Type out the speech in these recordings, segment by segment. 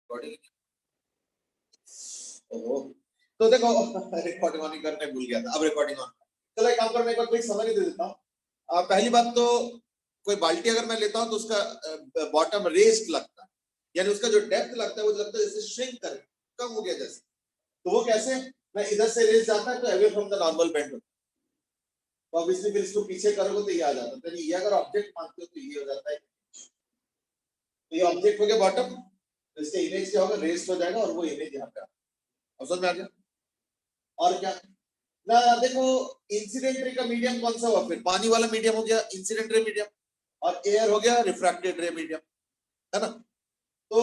Recording. ओहो, तो देखो रिकॉर्डिंग ऑन करने भूल गया था, अब रिकॉर्डिंग ऑन। चलो एक काम कर, मैं एक बार क्विक समरी दे देता हूँ। पहली बात तो कोई बाल्टी अगर मैं लेता हूँ तो उसका बॉटम रेस्ड लगता है, यानी उसका जो डेप्थ लगता है वो लगता है जैसे श्रिंक कर कम हो गया जैसे। तो वो कैसे, मैं इधर से रेस जाता है तो away from the normal bend होता है, तो ऑब्वियसली फिर इसको पीछे करोगे तो ये आ जाता है। तो ये अगर ऑब्जेक्ट मानते हो तो ये हो जाता है, तो ये ऑब्जेक्ट हो गया बॉटम, तो इसका इमेज क्या होगा, रेस्ड हो जाएगा और वो इमेज यहाँ पे अब समझ में आ गया। और क्या ना, देखो इंसिडेंट रे का मीडियम कौन सा हुआ, फिर पानी वाला मीडियम हो गया इंसिडेंट रे मीडियम, और एयर हो गया रिफ्रैक्टेड रे मीडियम, है ना। तो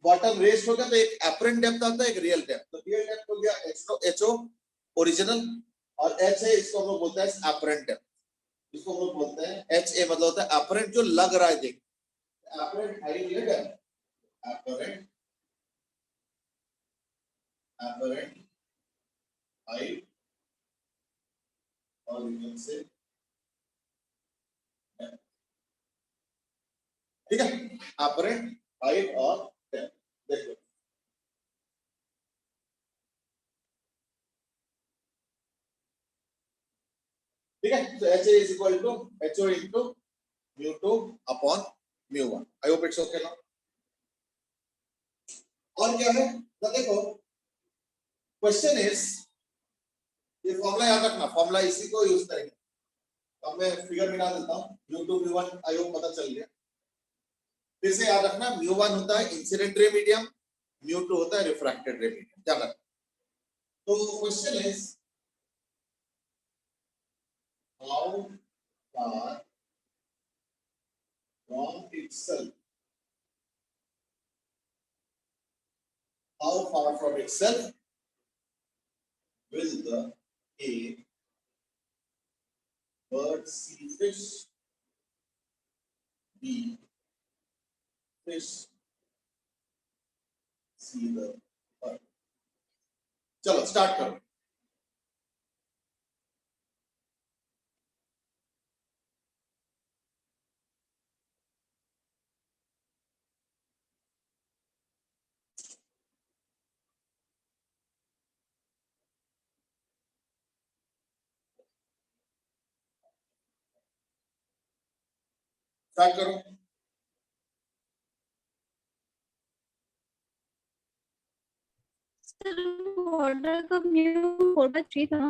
बॉटम रेस्ट हो गया तो एक एपरेंट डेप्थ आता है, एक रियल डेप्थ। तो रियल डेप्थ हो गया एचओ ओरिजिनल, और एच है इसको हम लोग बोलते हैं एपरेंट डेप्थ, इसको हम लोग बोलते हैं एच ए, मतलब होता है एपरेंट जो लग रहा है, देख apparent height real depth, apparent apparent height और रीजन से, ठीक है, एपरेंट हाइट और डेप्थ। देखो ठीक है, तो h a is equal to h o into mu 2 upon mu 1। I hope it's okay ना। और क्या है, तो देखो क्वेश्चन इज, ये फॉर्मूला याद रखना, फॉर्मूला इसी को यूज करेंगे। अब मैं फिगर मिला देता हूं, म्यू 2 म्यू 1 आई होप पता चल गया। फिर से याद रखना, म्यू 1 होता है इंसिडेंट रे मीडियम, म्यू 2 होता है रिफ्रैक्टेड रे मीडियम, ध्यान रखना। तो question is how far from itself, how far from itself will the a bird see fish, b fish see the bird। चलो स्टार्ट करो। स्टार्ट करो। सर ऑर्डर का म्यू 4/3 था।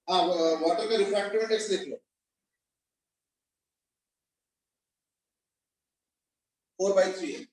हाँ, वाटर का रिफ्रैक्टिव इंडेक्स लिख लो, 4/3 है।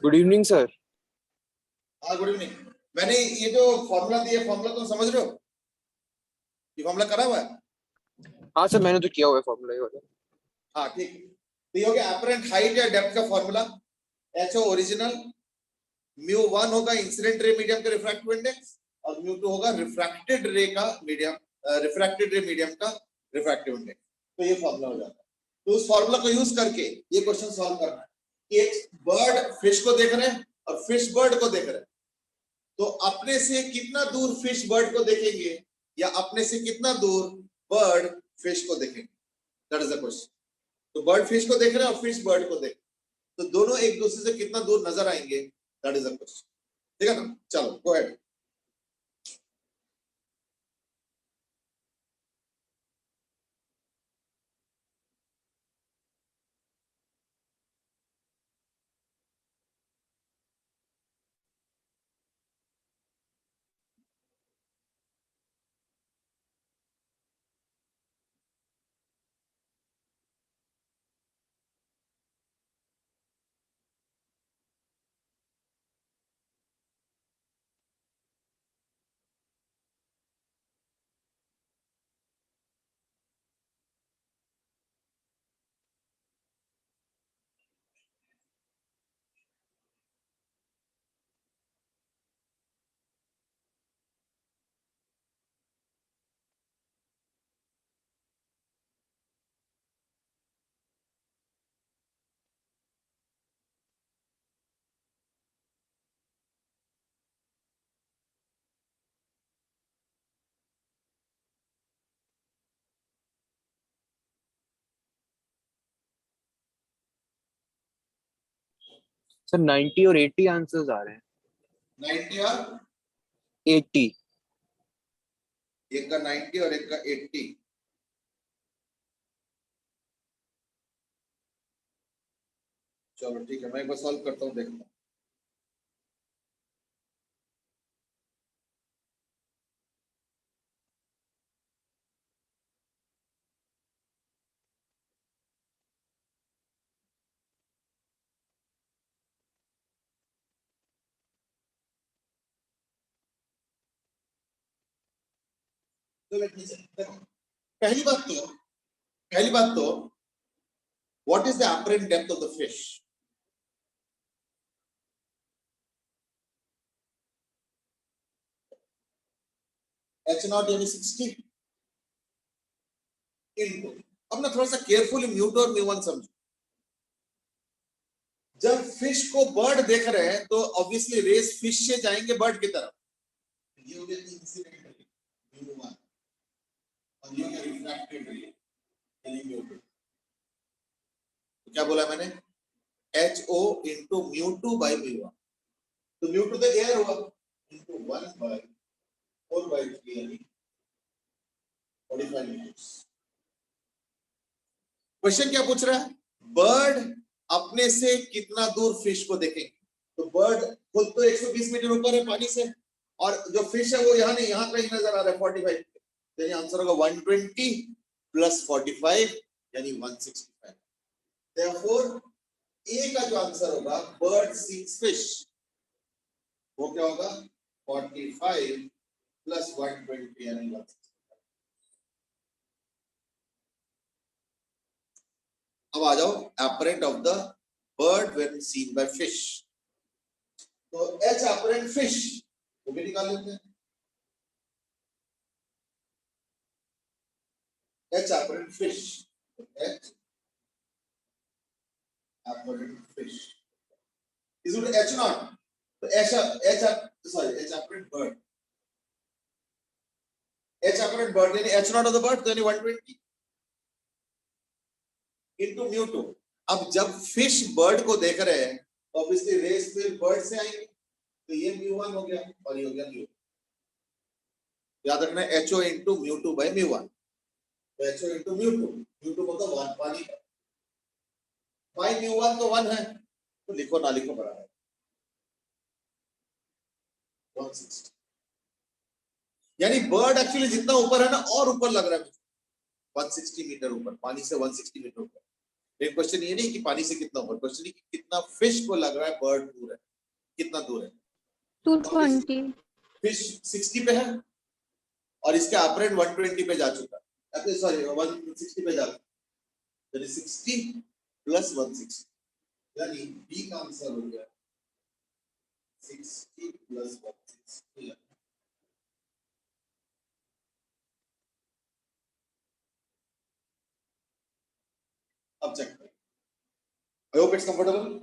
Good evening sir. हाँ गुड इवनिंग। मैंने ये जो फॉर्मूला दिया, फॉर्मूला तुम समझ रहे हो, ये फॉर्मूला करा हुआ है। हाँ सर, मैंने तो किया हुआ है फॉर्मूला ये वाला। हाँ ठीक, तो ये हो गया एपरेंट हाइट या डेप्थ का formula, h o original, mu 1 होगा इंसिडेंट रे मीडियम का रिफ्रैक्टिव इंडेक्स, और म्यू 2 होगा रिफ्रैक्टेड रे का मीडियम, रिफ्रैक्टेड रे मीडियम का रिफ्रैक्टिव इंडेक्स। तो ये फॉर्मूला हो जाता है। तो उस फॉर्मूला को यूज करके ये क्वेश्चन सॉल्व करना है। एक बर्ड फिश को देख रहे हैं और फिश बर्ड को देख रहे हैं, तो अपने से कितना दूर फिश बर्ड को देखेंगे, या अपने से कितना दूर बर्ड फिश को देखेंगे, दैट इज द क्वेश्चन। तो बर्ड फिश को देख रहे हैं और फिश बर्ड को देख, तो दोनों एक दूसरे से कितना दूर नजर आएंगे, दैट इज द क्वेश्चन। ठीक है ना, चलो गो अहेड। सर 90 और 80 आंसर्स आ रहे हैं। 90 और 80। एक का 90 और एक का 80। चलो ठीक है, मैं एक बार सॉल्व करता हूँ, देखता हूँ। तो देखो, पहली बात तो what is the apparent depth of the fish? H0 यानी 60 इनटू, अब ना थोड़ा सा केयरफुली म्यूट और म्यू1 समझो। जब फिश को बर्ड देख रहे हैं तो ऑब्वियसली रेस फिश से जाएंगे बर्ड की तरफ। ये हो गया इंसिडेंट रे म्यू1 और ये हो गया रिफ्रैक्टेड रे यानी म्यू2। तो क्या बोला मैंने? HO into mu two by mu one. तो म्यू2 तो एयर हुआ इनटू 1 बाय 4 बाय 3 यानी 45 मिनट्स। क्वेश्चन क्या पूछ रहा है? बर्ड अपने से कितना दूर फिश को देखेंगे? तो बर्ड खुद तो 120 मीटर ऊपर है पानी से, और जो फिश है वो यहाँ नहीं, यहाँ कहीं नजर आ रहा है 45। यानी आंसर होगा 120 प्लस 45 यानी 165। Therefore, ए का जो आंसर होगा बर्ड सीक्स फिश, वो क्या होगा? 45 प्लस 120 यानी 165। अब आ जाओ apparent of the bird when seen by fish। तो H apparent fish वो भी निकाल लेते हैं। H apparent fish, H apparent fish is equal to H0। तो H apparent bird, H apparent bird यानी H0 of the bird तो यानी 120 into म्यू2। अब जब फिश बर्ड को देख रहे हैं तो ऑब्वियसली रेस फिर बर्ड से आएंगे, तो ये म्यू1 हो गया और ये हो गया म्यू। याद रखना है HO into म्यू2 by म्यू1। तो HO into म्यू2, म्यू2 मतलब 1 पानी का, by म्यू1 तो 1 है, तो लिखो ना लिखो बराबर 160। यानी बर्ड एक्चुअली जितना ऊपर है ना और ऊपर लग रहा है, 160 मीटर ऊपर, पानी से 160 मीटर ऊपर। एक क्वेश्चन ये नहीं कि पानी से कितना ऊपर, क्वेश्चन है कि कितना फिश को लग रहा है बर्ड दूर है, कितना दूर है? 220। फिश 60 पे है और इसका अपरेंट 120 पे जा चुका है, सॉरी 160 पे जा चुका है, यानी 60 प्लस 160 यानी बी का आंसर हो गया 60 प्लस 160। अब चेक करें, आई होप इट्स कंफर्टेबल।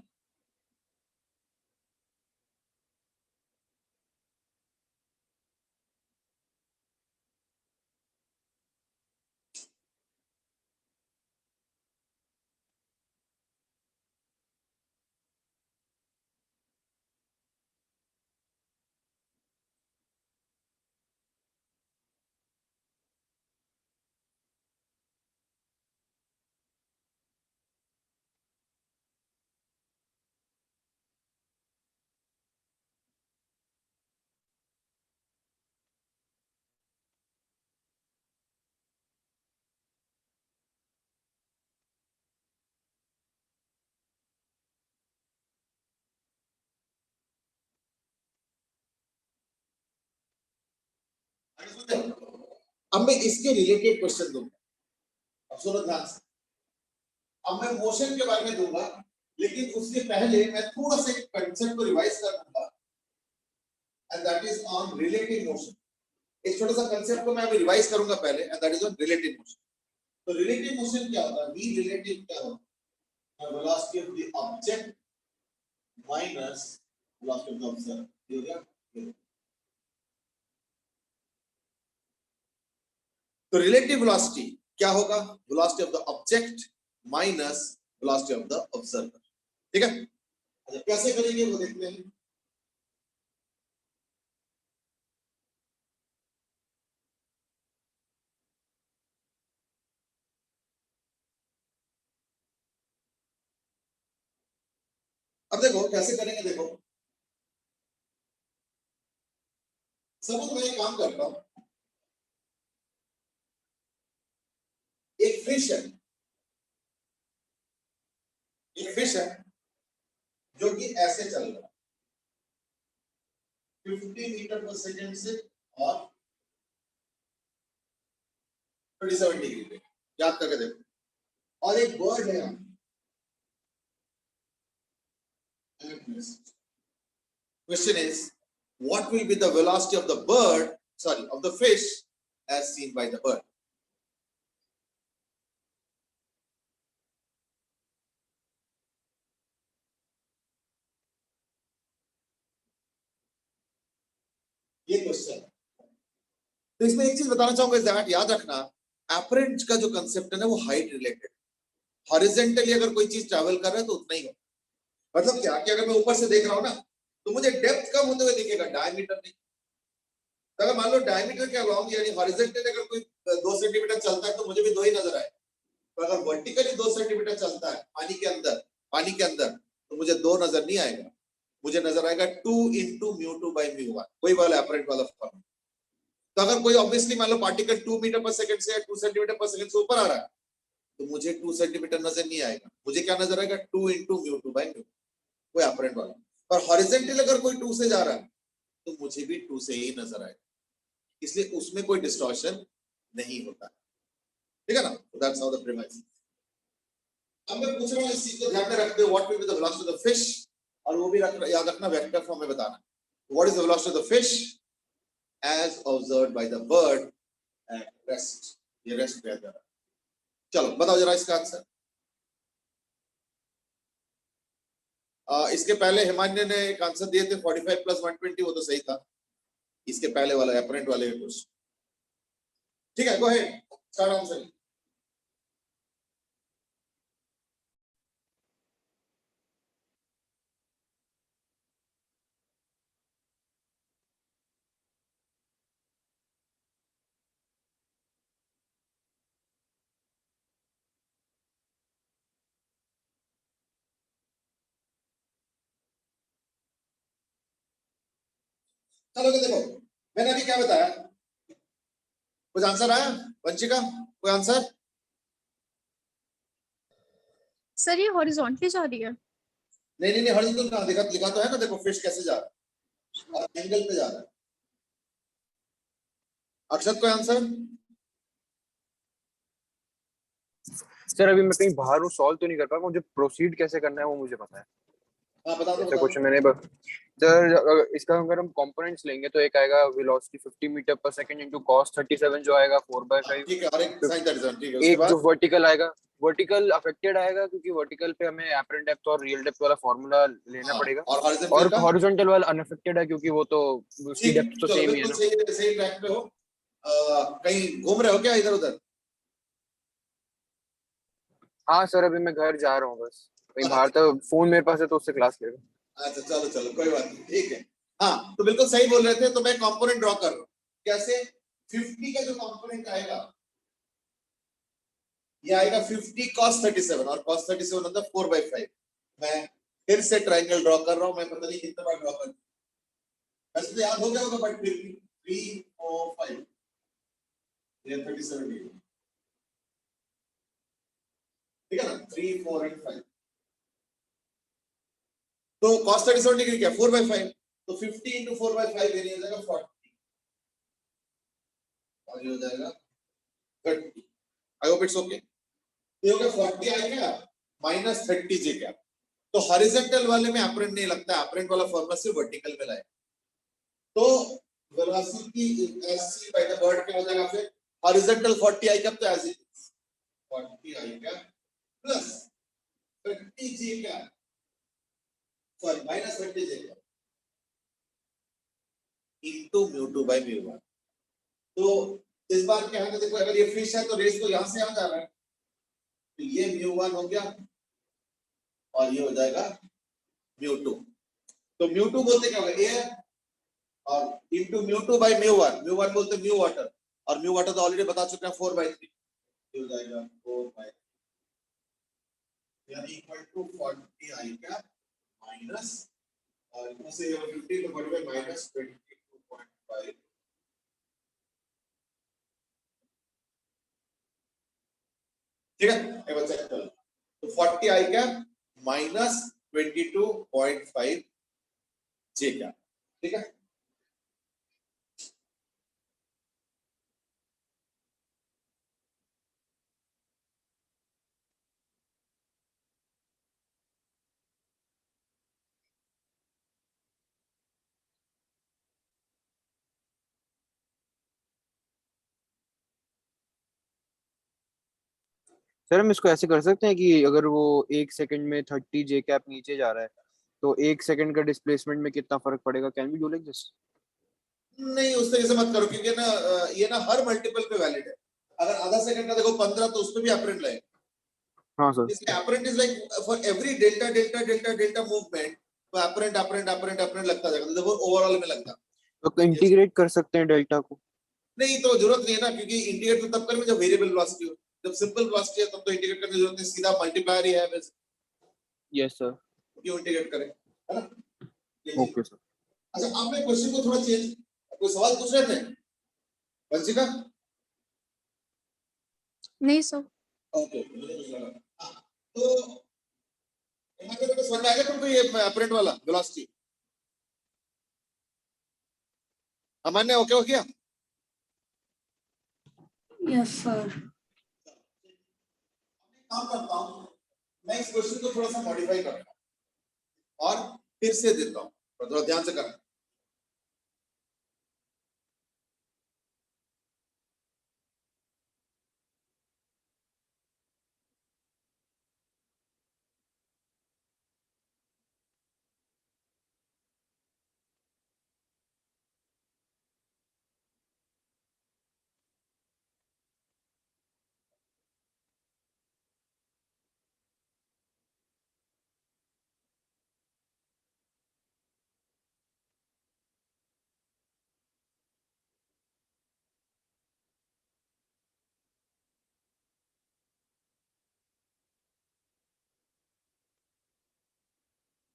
अब मैं इसके रिलेटेड क्वेश्चन दूंगा, अब सुनो ध्यान से। अब मैं मोशन के बारे में दूंगा, लेकिन उससे पहले मैं थोड़ा सा एक कंसेप्ट को रिवाइज कर दूंगा, and that is on relative motion. एक छोटा सा कंसेप्ट को मैं अभी रिवाइज करूंगा पहले, and that is on relative motion. तो रिलेटिव मोशन क्या होता है? वी रिलेटिव क्या होता है? Velocity of the object minus velocity of the observer. ये हो गया। तो रिलेटिव वेलोसिटी क्या होगा? Velocity of the object minus velocity of the observer. ठीक है, अच्छा कैसे करेंगे वो देखते हैं। अब देखो कैसे करेंगे, देखो सपोज मैं एक काम करता हूं, एक फिश है, एक फिश है जो कि ऐसे चल रहा है 50 मीटर पर सेकंड से और 37 डिग्री पे, याद करके देखो। और एक बर्ड है, question is what will be the velocity of the bird, sorry, of the fish as seen by the bird. ये क्वेश्चन। तो इसमें एक चीज बताना चाहूंगा, दैट याद रखना एपरेंट का जो कंसेप्ट है ना वो हाइट रिलेटेड। हॉरिजॉन्टली अगर कोई चीज ट्रैवल कर रहा है तो उतना ही हो, मतलब क्या कि अगर मैं ऊपर से देख रहा हूं ना तो मुझे डेप्थ कम होते हुए दिखेगा, डायमीटर नहीं। तो अगर मान लो डायमीटर के अलाउंग यानी हॉरिजॉन्टली अगर कोई 2 सेंटीमीटर चलता है तो मुझे भी 2 ही नजर आए। तो अगर वर्टिकली 2 सेंटीमीटर चलता है पानी के अंदर तो मुझे 2 नजर नहीं आएगा, मुझे नजर आएगा 2 into μ2/μ1, वही वाला एपरेंट वाला फॉर्म। तो अगर कोई ऑब्वियसली मान लो पार्टिकल 2 मीटर पर सेकंड से या 2 सेंटीमीटर पर सेकंड से ऊपर आ रहा है तो मुझे 2 सेंटीमीटर नजर नहीं आएगा, मुझे क्या नजर आएगा 2 into μ2/μ, वो एपरेंट वाला। और हॉरिजॉन्टल अगर कोई 2 से जा रहा है तो मुझे भी 2 से ही नजर आएगा, इसलिए उसमें कोई डिस्टॉर्शन नहीं होता, ठीक है ना। That's how the premise. अब मैं पूछ रहा हूं इस चीज को ध्यान में रखते हुए what will be the velocity of the fish, और वो भी याद रखना वेक्टर फॉर्म में बताना। What is the velocity of the fish as observed by the bird at rest, ये रेस्ट पे आ जा रहा है। चलो बताओ जरा इसका आंसर। इसके पहले हिमान्य ने एक आंसर दिए थे 45 + 120, वो तो सही था। इसके पहले वाला एपरेंट वाले क्वेश्चन, ठीक है, गो अहेड स्टार्ट आंसर। चलो तो देखो मैंने अभी क्या बताया, कुछ आंसर आया वंशिका, कोई आंसर? सर ये हॉरिजॉन्टली जा रही है। नहीं हॉरिजॉन्टल कहां, देखा लिखा तो है ना, देखो फिश कैसे जा रहा है और एंगल पे जा रहा है। अक्षत कोई आंसर? सर अभी मैं कहीं बाहर हूँ, सॉल्व तो नहीं कर पाऊंगा, मुझे प्रोसीड कैसे करना है वो मुझे पता है। हाँ बता दो ऐसा क्वेश्चन मैंने सर इसका अगर हम कंपोनेंट्स लेंगे तो एक आएगा वेलोसिटी 50 मीटर पर सेकंड इनटू cos 37 जो आएगा 4/5। ठीक है, और एक sin 37, ठीक है, उसके एक बाद जो वर्टिकल आएगा, वर्टिकल अफेक्टेड आएगा क्योंकि वर्टिकल पे हमें एपरेंट डेप्थ और रियल डेप्थ वाला फार्मूला लेना पड़ेगा, और और हॉरिजॉन्टल का हॉरिजॉन्टल वाला अनअफेक्टेड है क्योंकि वो तो उसकी ठीक। डेप्थ तो चलो सेम ही है बिल्कुल ना। सही, सही ट्रैक पे हो। कहीं घूम रहे हो क्या इधर उधर? हाँ सर अभी मैं घर जा रहा हूँ, बस कहीं बाहर अच्छा था, फोन मेरे पास है तो उससे क्लास ले रहा हूँ। अच्छा, चलो चलो कोई बात नहीं, ठीक है। हाँ तो बिल्कुल सही बोल रहे थे, तो मैं कंपोनेंट ड्रॉ कर रहा हूँ। कैसे? 50 का जो कंपोनेंट आएगा ये आएगा 50 cos 37, और cos 37 होता है 4/5। मैं फिर से ट्रायंगल ड्रॉ कर रहा हूँ, मैं पता नहीं कितने बार ड्रॉ कर, वैसे तो याद हो गया होगा बट फिर भी 3 4 5 ये 37 डिग्री, ठीक है ना, 3 4 एंड 5। तो cos 37 डिग्री क्या 4/5, तो 50 into 4/5 ये हो जाएगा 40, और ये हो जाएगा 30। आई होप इट्स ओके। ये हो गया 40 आ गया माइनस 30 जे क्या। तो हॉरिजॉन्टल वाले में एपरेंट नहीं लगता, एपरेंट वाला फॉर्मूला सिर्फ वर्टिकल में लाए। तो velocity SC by the bird क्या हो जाएगा फिर? हॉरिजॉन्टल 40 आई कब, तो एज इट 40 आई क्या प्लस 30 जे क्या, सॉरी माइनस 30 जे क्या इनटू μ2/μ1। तो इस बार क्या है, देखो अगर ये फिश है तो रेस तो यहां से यहां जा रहा है, तो ये μ1 हो गया और ये हो जाएगा म्यू 2। तो म्यू 2 बोलते क्या होगा, एयर, और इंटू म्यू 2 बाई म्यू 1 बोलते म्यू वाटर, और म्यू वाटर तो ऑलरेडी बता चुके हैं 4/3 हो जाएगा 4/3, यानी equal to 40 i cap minus, और इसमें से 50 तो 40 माइनस 22.5, ठीक है, एक बार चेक कर लो। तो 40 i cap minus 22.5 J cap, ठीक है। सर हम इसको ऐसे कर सकते हैं कि अगर वो 1 सेकंड में 30 जे कैप नीचे जा रहा है तो 1 सेकंड का डिस्प्लेसमेंट में कितना फर्क पड़ेगा, can we do like this? नहीं, उस तरीके से मत करो, क्योंकि ना ये ना हर मल्टीपल पे वैलिड है। अगर आधा सेकंड का देखो 15, तो उसमें भी अपरेंट लगेगा। हाँ सर। इसलिए apparent is like for every delta delta delta delta movement, तो अपरेंट अपरेंट अपरेंट अपरेंट लगता जाएगा, तो देखो ओवरऑल में लगता। तो इंटीग्रेट कर सकते हैं डेल्टा को? नहीं, तो जरूरत नहीं है ना, क्योंकि इंटीग्रेट तो तब करेंगे जब वेरिएबल वेलोसिटी हो। जब सिंपल वेलोसिटी है तब तो इंटीग्रेट करने की जरूरत नहीं, सीधा मल्टीप्लायर ही है बस, यस सर। क्यों इंटीग्रेट करें, है ना। ये चीज। Okay sir. अच्छा, आपने क्वेश्चन को थोड़ा चेंज, कोई सवाल पूछ रहे थे वंशिका? नहीं सर। ओके, तो यहाँ पे तो समझ में आ गया तुमको ये अपरेंट वाला वेलोसिटी? अमान्य ओके हो गया? Yes sir. काम करता हूँ, मैं इस क्वेश्चन को थोड़ा सा मॉडिफाई करता हूँ और फिर से देता हूँ, तो थोड़ा ध्यान से करना।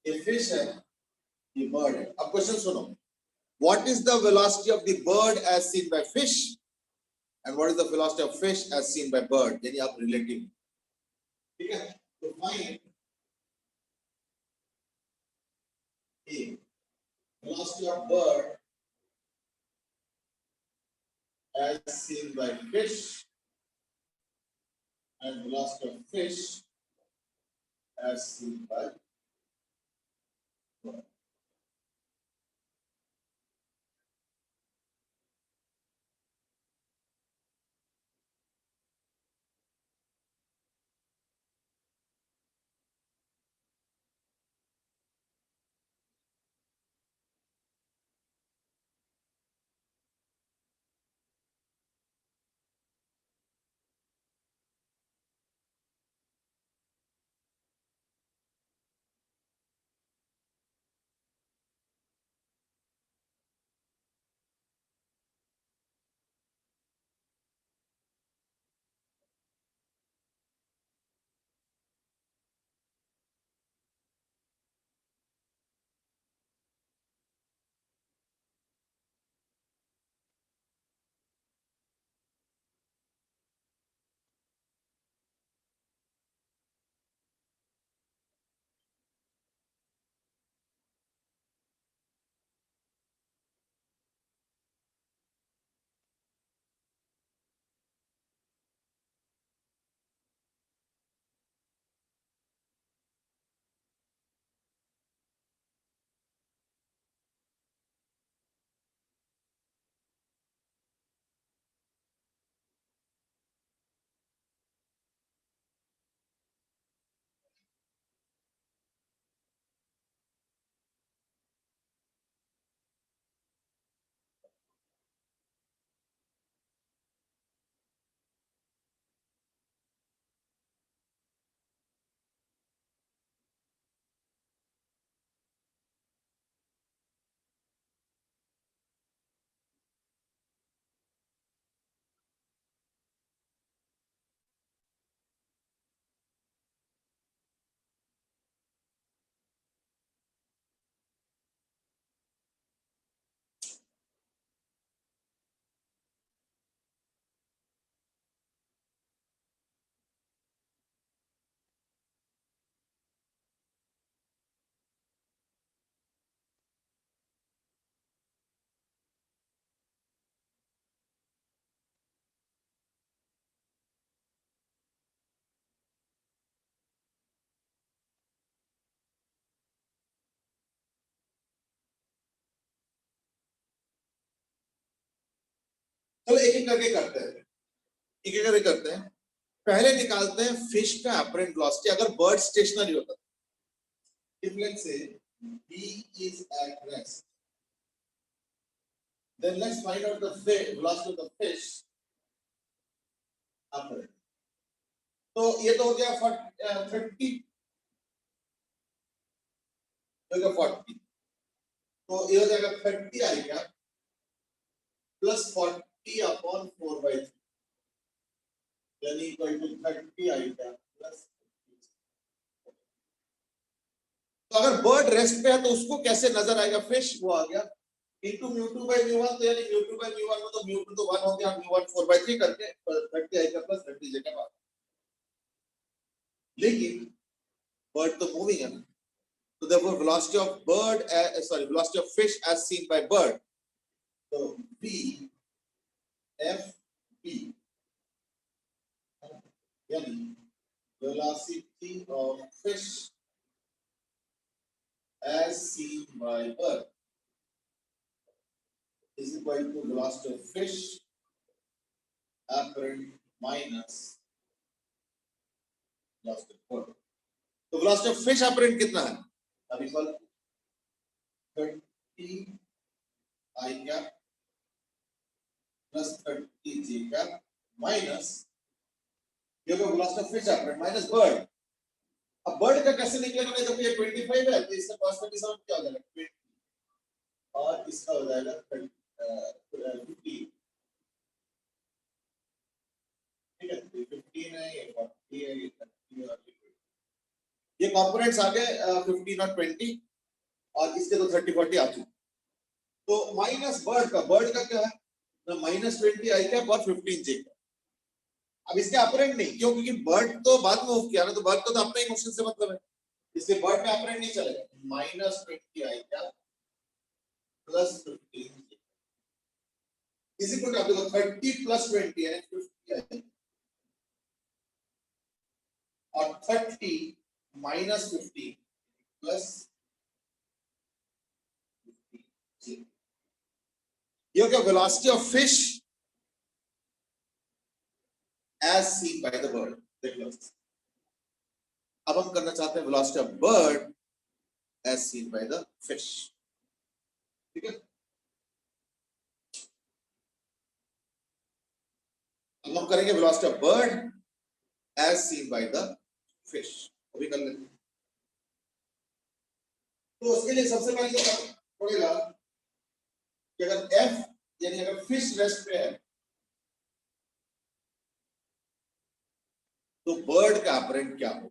ये फिश है, ये बर्ड है। अब क्वेश्चन सुनो, what is the velocity of the bird as seen by fish and what is the velocity of fish as seen by bird, यानी आप रिलेटिव, ठीक है। तो find a velocity of bird as seen by fish and velocity of fish as seen by bird. चलो एक एक करके करते हैं, एक एक करके करते हैं। पहले निकालते हैं फिश का अपरेंट वेलोसिटी अगर बर्ड स्टेशनरी होता। If let's say B is at rest, then let's find out the velocity of the fish apparent. तो ये तो हो गया 30, हो गया 40, तो ये हो जाएगा 30 आएगा प्लस 40 अपॉन 4/3 यानी इक्वल टू 30 आएगा प्लस। तो अगर बर्ड रेस्ट पे है तो उसको कैसे नजर आएगा फिश, वो आ गया इनटू म्यू2 बाय म्यू1, तो यानी म्यू2 बाय म्यू1 में तो म्यू2 तो 1 हो गया, म्यू1 4/3 करके 30 आएगा प्लस 30 जगह बाद। लेकिन बर्ड तो मूविंग है ना, so therefore velocity of bird velocity of fish as seen by bird, so v f b yani velocity of fish as seen by bird is equal to velocity of fish apparent minus velocity of bird। तो velocity of fish apparent कितना है, अब equal 30 I cap plus 30 J cap minus ये तो velocity of fish apparent minus bird। अब bird का कैसे निकलेगा, जब ये 25 है तो इसका cos 27 क्या हो जाएगा 20 और इसका हो जाएगा 50, ठीक है, 15 है, ये 40 है, ये 30 और ये कंपोनेंट्स आ गए 15 और 20 और इसके तो 30 40 आ चुके। तो माइनस बर्ड का क्या है ना, -20 आई कैप और 15 जे कैप। अब इसके अपरेंट नहीं, क्यों, क्योंकि बर्ड तो बाद में मूव किया ना, तो बर्ड तो अपने ही मोशन से मतलब है, इसलिए बर्ड में अपरेंट नहीं चलेगा। -20 आई कैप प्लस 15 इसी को आप देखो 30 प्लस 20 है 50 आई और 30 माइनस 50 प्लस 50 ये क्या velocity of fish as seen by the bird। देखो अब हम करना चाहते हैं velocity of bird as seen by the fish, ठीक है। अब हम करेंगे velocity of bird as seen by the fish, अभी कर लेते हैं। तो उसके लिए सबसे पहले क्या पड़ेगा कि अगर f यानी अगर फिश रेस्ट पे है तो बर्ड का अपरेंट क्या हो।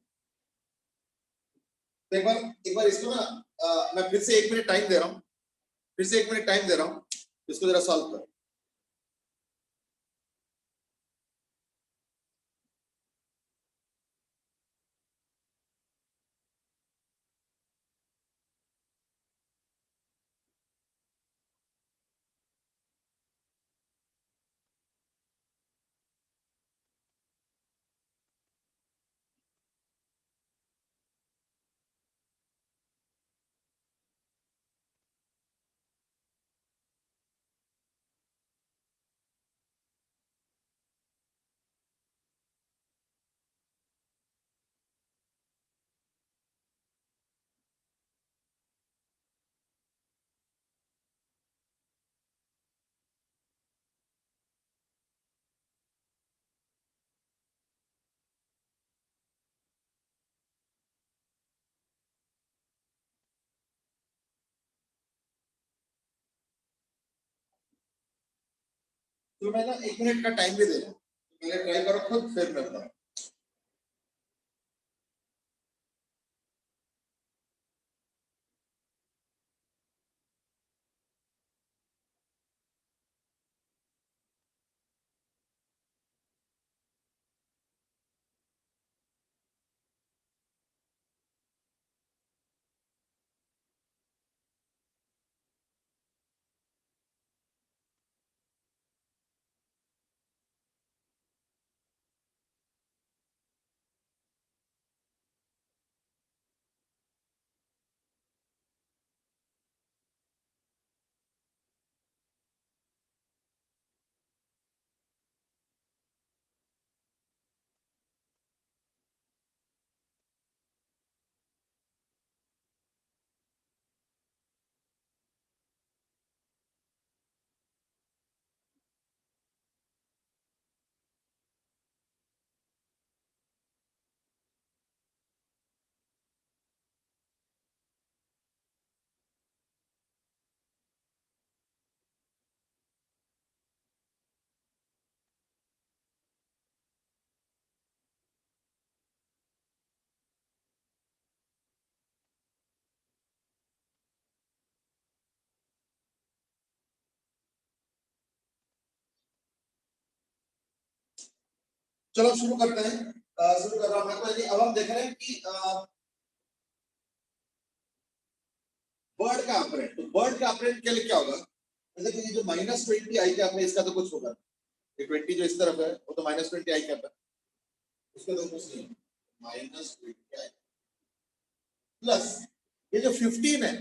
तो एक बार इसको ना मैं फिर से 1 मिनट टाइम दे रहा हूं, फिर से 1 मिनट टाइम दे रहा हूं, इसको जरा सॉल्व करो। तो मैं ना 1 मिनट का टाइम भी दे रहा हूं, पहले ट्राई करो खुद फिर मैं बताऊं। चलो शुरू करते हैं। शुरू कर रहा हूं मैं। तो अब हम देख रहे हैं कि वर्ड का ऑपरेंड। तो वर्ड का ऑपरेंड के लिए क्या होगा? जैसे कि ये जो -20 आई कैप है, इसका तो कुछ होगा। ये 20 जो इस तरफ है वो तो -20 आई कैप है, उसका तो कुछ नहीं। -20 आई प्लस ये जो 15 है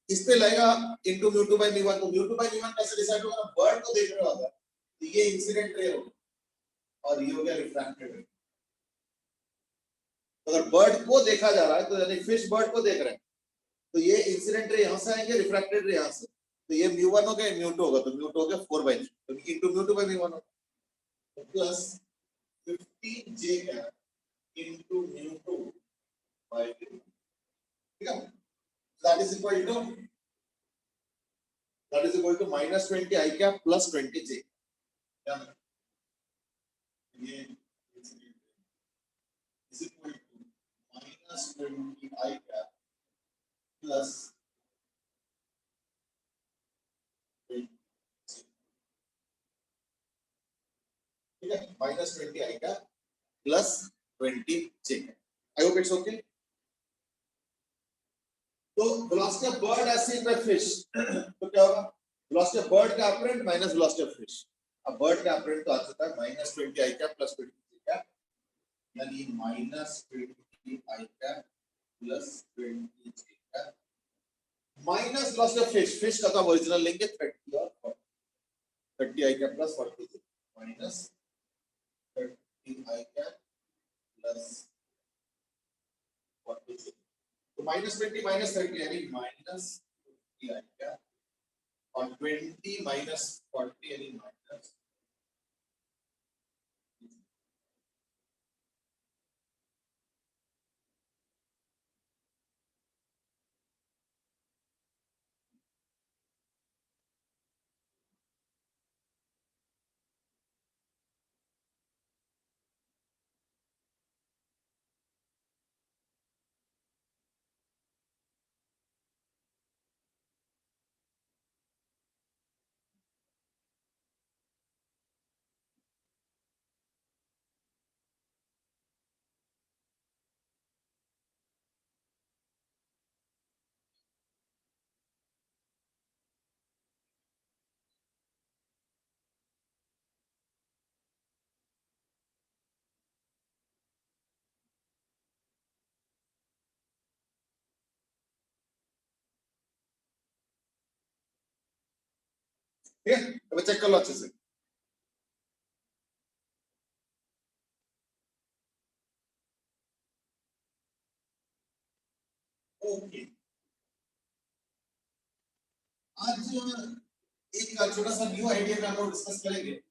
इस पे लगेगा इनटू म्यू2 बाय म्यू1। तो म्यू2 बाय म्यू1 कैसे डिसाइड होगा? वर्ड को देख रहे होगा तो ये इंसिडेंट रे होगा और ये हो गया रिफ्रैक्टेड रे। अगर बर्ड को देखा जा रहा है तो यानी फिश बर्ड को देख रहे हैं तो ये इंसिडेंट रे यहां से आएंगे, रिफ्रैक्टेड रे यहां से। तो ये म्यू1 हो गया, म्यू2 होगा, तो म्यू2 हो गया 4/3 तो इनटू म्यू2 बाय म्यू1 होगा तो plus 15j cap into mu two by mu one. ठीक है, that is equal to -20 I cap plus 20j। ये is equal to -20 I cap plus 20। ठीक है, -20 I cap plus 20j। I hope it's okay। तो velocity of bird as seen by fish तो क्या होगा? Velocity of bird का apparent minus velocity of fish. अब bird का ऑपरेंड तो आ जाता है -20 I cap plus 20j cap, यानी -20 I cap plus 20j cap minus velocity of fish. Fish का तो ओरिजिनल लेंगे 30 और 40, 30 I cap plus 40j minus 30 I cap plus 40j। तो -20 माइनस 30 यानी -50 I cap और 20 माइनस 40 यानी माइनस। ठीक है, अब चेक कर लो अच्छे से। ओके, आज एक छोटा सा न्यू आइडिया का हम लोग डिस्कस करेंगे।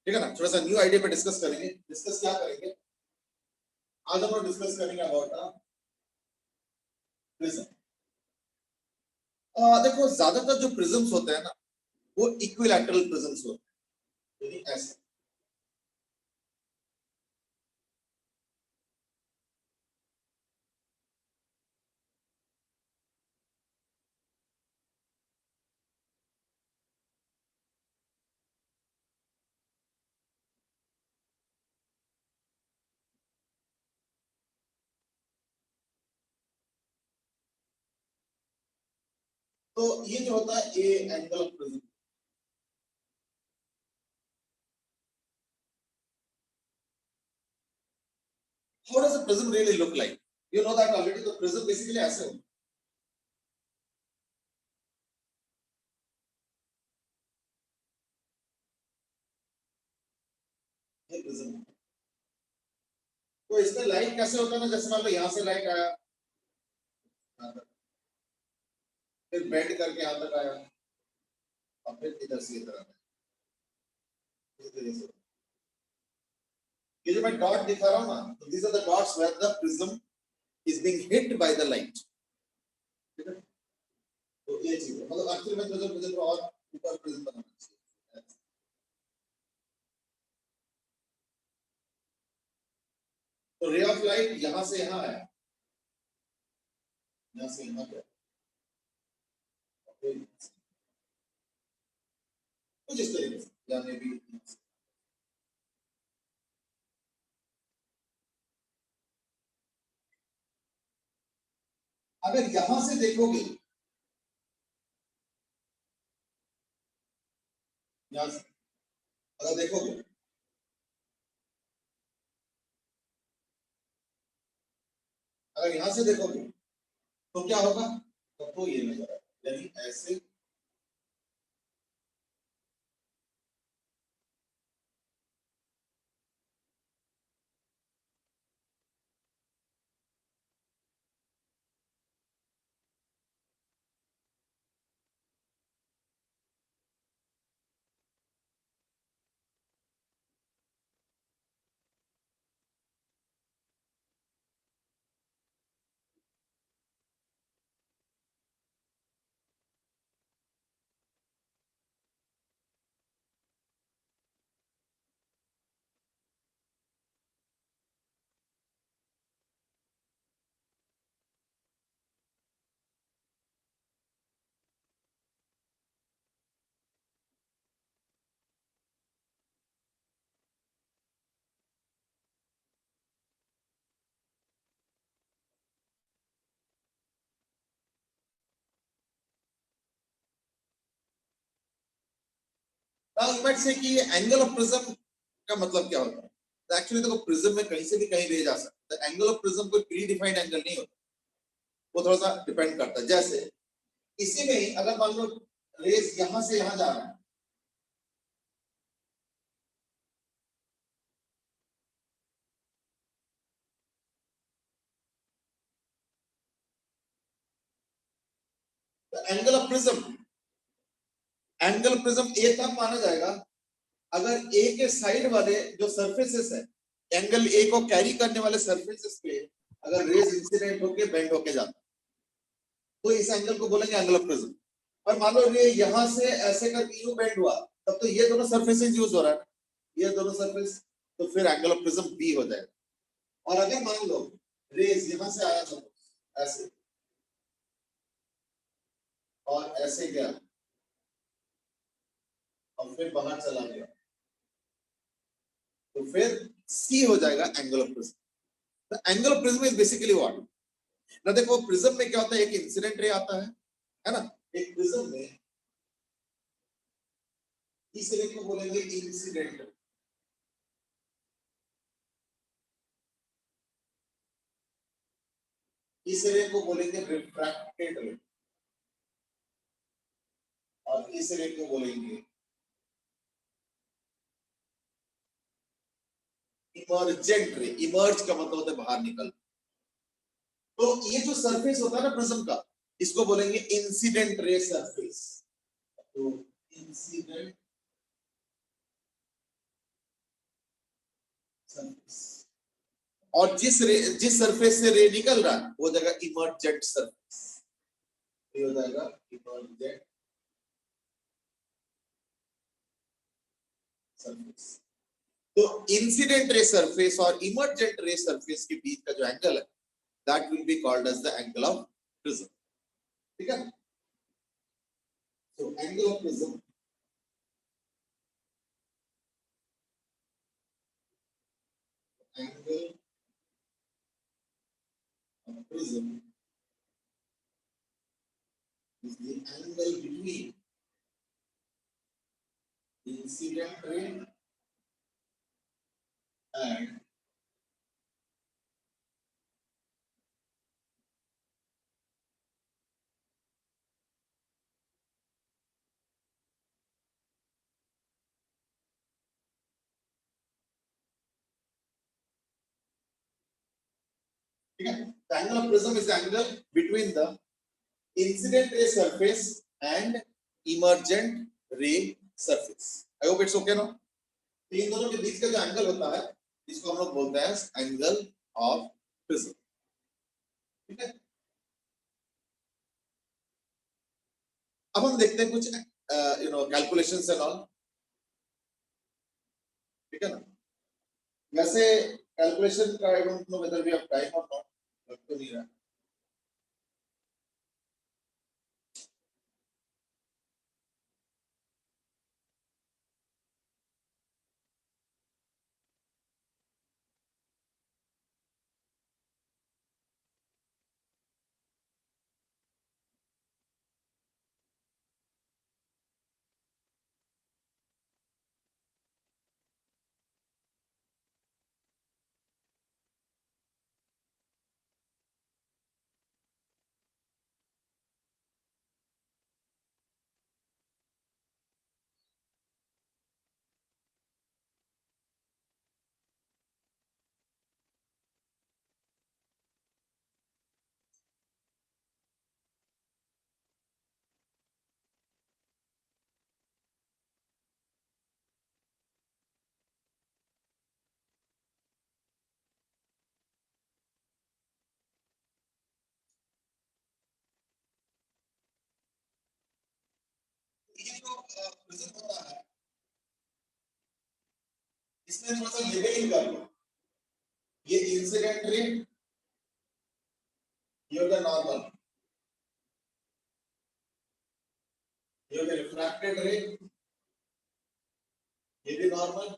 ठीक है ना, थोड़ा सा न्यू आइडिया पे डिस्कस करेंगे। डिस्कस क्या करेंगे? आज हम लोग डिस्कस करेंगे अबाउट प्रिज्म। देखो ज्यादातर जो प्रिज्म्स होते हैं ना वो इक्विलैटरल प्रिज्म्स होते हैं, यानी ऐसे। तो ये जो होता है A angle of prism. How does a prism really look like? You know that already। तो prism basically ऐसे होता है। ये prism है। तो इसमें लाइट कैसे होता है ना, जैसे मान लो यहाँ से लाइट आया, फिर बेंड करके यहाँ तक आया और फिर इधर से इधर आया। इस तरीके से ये जो मैं डॉट दिखा रहा हूँ ना, तो these are the dots where the prism is being hit by the light। ठीक है, तो ये चीज है। मतलब एक्चुअली में मुझे तो और ऊपर प्रिज्म बनाना चाहिए। तो रे ऑफ लाइट यहां से यहां आया, यहां से यहां गया, कुछ इस तरीके से, या मे बी अगर यहां से देखोगे, यहां से अगर देखोगे, अगर यहां से देखोगे तो क्या होगा, तो ये नजर आएगा, यानी ऐसे Now you might say कि ये एंगल ऑफ प्रिज्म का मतलब क्या होता है? तो एक्चुअली देखो प्रिज्म में कहीं से भी कहीं रे जा सकता है। एंगल ऑफ प्रिज्म कोई प्री डिफाइंड एंगल नहीं होता, वो थोड़ा सा डिपेंड करता है। जैसे इसी में ही अगर मान लो रेस यहां से यहां जा रहा है, तो एंगल ऑफ प्रिज्म ए तब माना जाएगा अगर ए के साइड वाले जो सरफेसेस है, एंगल ए को कैरी करने वाले सरफेसेस पे अगर रेज इंसिडेंट होके बेंड होके जाता, तो इस एंगल को बोलेंगे एंगल ऑफ प्रिज्म। और मान लो रे यहां से ऐसे करके यू बेंड हुआ, तब तो ये दोनों सरफेसेस यूज हो रहा है, ये दोनों सरफेस, तो फिर एंगल ऑफ प्रिज्म बी हो जाएगा। और अगर मान लो रेज यहां से आया था ऐसे और ऐसे गया और फिर बाहर चला गया, तो फिर सी हो जाएगा angle of prism. The angle of prism is basically what, ना देखो प्रिज्म में क्या होता है, एक इंसिडेंट रे आता है ना, एक प्रिज्म में इस रे को बोलेंगे इंसिडेंट, इस रे को बोलेंगे रिफ्रैक्टेड रे, और इस रे को बोलेंगे इमर्जेंट रे। इमर्ज का मतलब होता है बाहर निकल। तो ये जो सरफेस होता है ना प्रिज्म का, इसको बोलेंगे इंसिडेंट रे सरफेस। तो इंसिडेंट सरफेस, और जिस सरफेस से रे निकल रहा है वो जगह इमर्जेंट सरफेस, ये हो जाएगा इमर्जेंट सरफेस। तो इंसिडेंट रे सरफेस और इमर्जेंट रे सरफेस के बीच का जो एंगल है, that will be called as the angle of prism. ठीक है, तो angle of prism angle of prism is the angle between incident ray and ठीक है, the angle of prism is the angle between the incident ray surface and emergent ray surface. I hope it's okay now. तो इन दोनों के बीच का जो angle होता है, इसको हम लोग बोलते हैं एंगल ऑफ प्रिज्म। ठीक है, अब हम देखते हैं कुछ कैलकुलेशंस एंड ऑल। ठीक है ना, वैसे कैलकुलेशन का I don't know whether we have time और नॉट, लग तो नहीं रहा। ये जो प्रिज्म होता है इसमें थोड़ा सा लेबलिंग कर लो। ये इंसिडेंट रे, ये द नॉर्मल, ये द रिफ्रैक्टेड रे, ये भी नॉर्मल,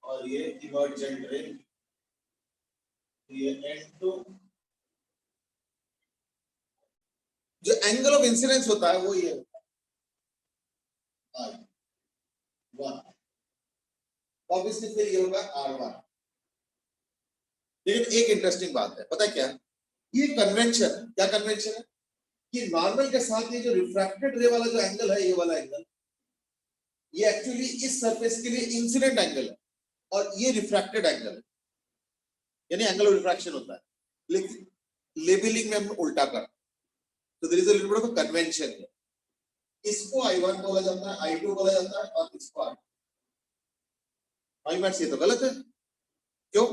और ये इमर्जेंट रे, ये N2। जो एंगल ऑफ इंसिडेंस होता है वो ये होता है I1, ऑब्वियसली फिर ये होगा R1। लेकिन एक इंटरेस्टिंग बात है, पता है क्या, ये कन्वेंशन, क्या कन्वेंशन है कि नॉर्मल के साथ ये जो रिफ्रैक्टेड रे वाला जो एंगल है, ये वाला एंगल, ये एक्चुअली इस सरफेस के लिए इंसिडेंट एंगल है और ये रिफ्रैक्टेड एंगल है, यानी एंगल ऑफ रिफ्रैक्शन होता है। लेकिन लेबलिंग में हम उल्टा कर, तो there is a little bit of convention है। इसको I1 बोला जाता है, I2 बोला जाता है, और इसको R2। ये तो गलत है, क्यों?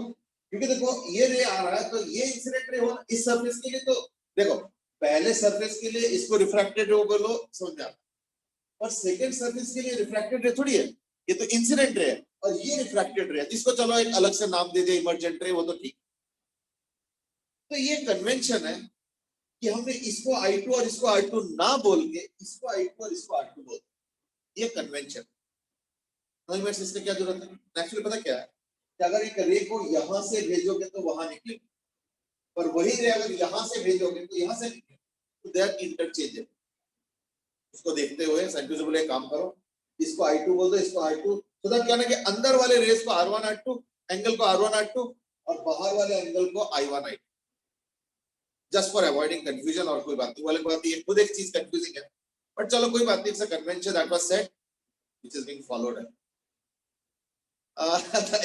क्योंकि देखो ये रे आ रहा है तो ये इंसिडेंट रे हो इस सरफेस के लिए, तो देखो पहले सरफेस के लिए इसको रिफ्रैक्टेड रे बोलो, समझ में आता है, और सेकंड सरफेस के लिए रिफ्रैक्टेड रे थोड़ी है, ये तो इंसिडेंट रे है और ये रिफ्रैक्टेड रे है, जिसको चलो एक अलग से नाम दे दे इमर्जेंट रे, वो तो ठीक। तो ये कन्वेंशन है कि हमने इसको I2 और इसको R2 ना बोल के इसको I2 और इसको R2 बोल, ये कन्वेंशन। समझ में इसका क्या जरूरत है? एक्चुअली पता क्या है कि अगर एक रे को यहां से भेजोगे तो वहां निकलेगी, पर वही रे अगर यहां से भेजोगे तो यहां से निकलेगी, तो दे आर इंटरचेंजेबल। उसको देखते हुए साइंटिस्ट बोले काम करो, इसको I2 बोल दो, इसको R2, तो तब क्या ना कि अंदर वाले रेस को R1 R2 एंगल को R1 R2 और बाहर वाले एंगल को I1 I2, just for avoiding confusion. और कोई बात नहीं, वाले बात ये खुद एक चीज कंफ्यूजिंग है, बट चलो कोई बात नहीं, it's a convention that was set which is being followed है।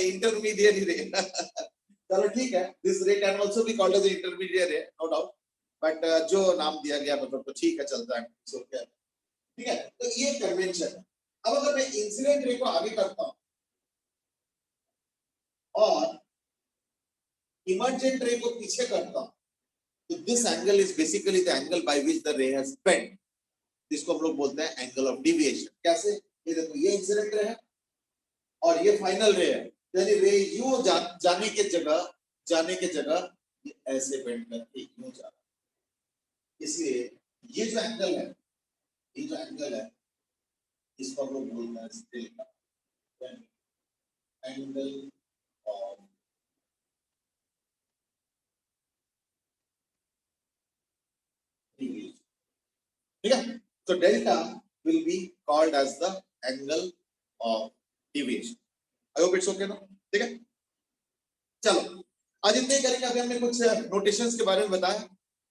इंटरमीडिएट रे चलो ठीक है, this ray can also be called as intermediate ray, no doubt, but जो नाम दिया गया मतलब तो ठीक है, चलता है, सो क्या, ठीक है। तो ये कन्वेंशन है। अब अगर मैं इंसिडेंट रे को आगे करता हूं और इमर्जेंट रे को पीछे करता हूं, तो this angle is basically the angle by which the रे हैज बेंट, जिसको हम लोग बोलते हैं एंगल ऑफ डेविएशन। कैसे? ये देखो, ये इंसिडेंट रे है और ये फाइनल रे है, यानी रे यूं जाने के जगह ये ऐसे बेंड करके यूं जा रहा है। इसलिए ये जो एंगल है, इसको हम लोग बोलते हैं स्टेटा, एंगल ऑफ डेविएशन, ठीक है। तो delta will be called as the angle of deviation. I hope it's okay ना, ठीक है। चलो आज इतने ही करेंगे। अभी हमने कुछ नोटेशंस के बारे में बताया,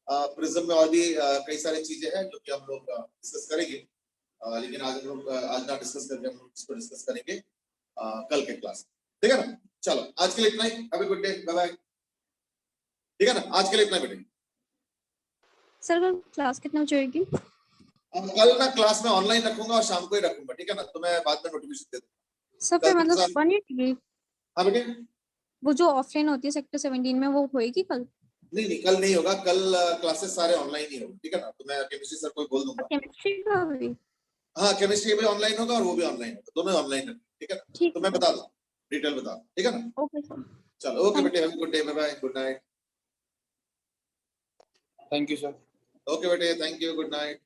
प्रिज्म में और भी कई सारी चीजें हैं जो कि हम लोग डिस्कस करेंगे, लेकिन आज हम लोग आज ना डिस्कस करके हम लोग इसको डिस्कस करेंगे कल के क्लास, ठीक है ना। चलो आज के लिए इतना ही, have a good day, bye bye, ठीक है ना। आज के लिए इतना बेटे। सर कल क्लास कितना बजे होगी? कल ना क्लास में ऑनलाइन रखूंगा और शाम को ही रखूंगा, ठीक है ना, तो मैं बाद में नोटिफिकेशन दे दूंगा। सर फिर मतलब 1 की हाँ बेटे, वो जो ऑफलाइन होती है सेक्टर 17 में वो होएगी कल? नहीं कल नहीं होगा, कल क्लासेस सारे ऑनलाइन ही होंगे, ठीक है ना। तो मैं केमिस्ट्री सर को बोल दूंगा, केमिस्ट्री का भी? हाँ केमिस्ट्री भी ऑनलाइन होगा और वो भी ऑनलाइन होगा, दोनों ऑनलाइन है, ठीक है ना। ठीक तो मैं बता दूं, डिटेल बता, ठीक है ना? Okay sir. चलो ओके बेटे, have a good day, bye bye, good night. Thank you sir. Okay बेटे, थैंक यू, गुड नाइट।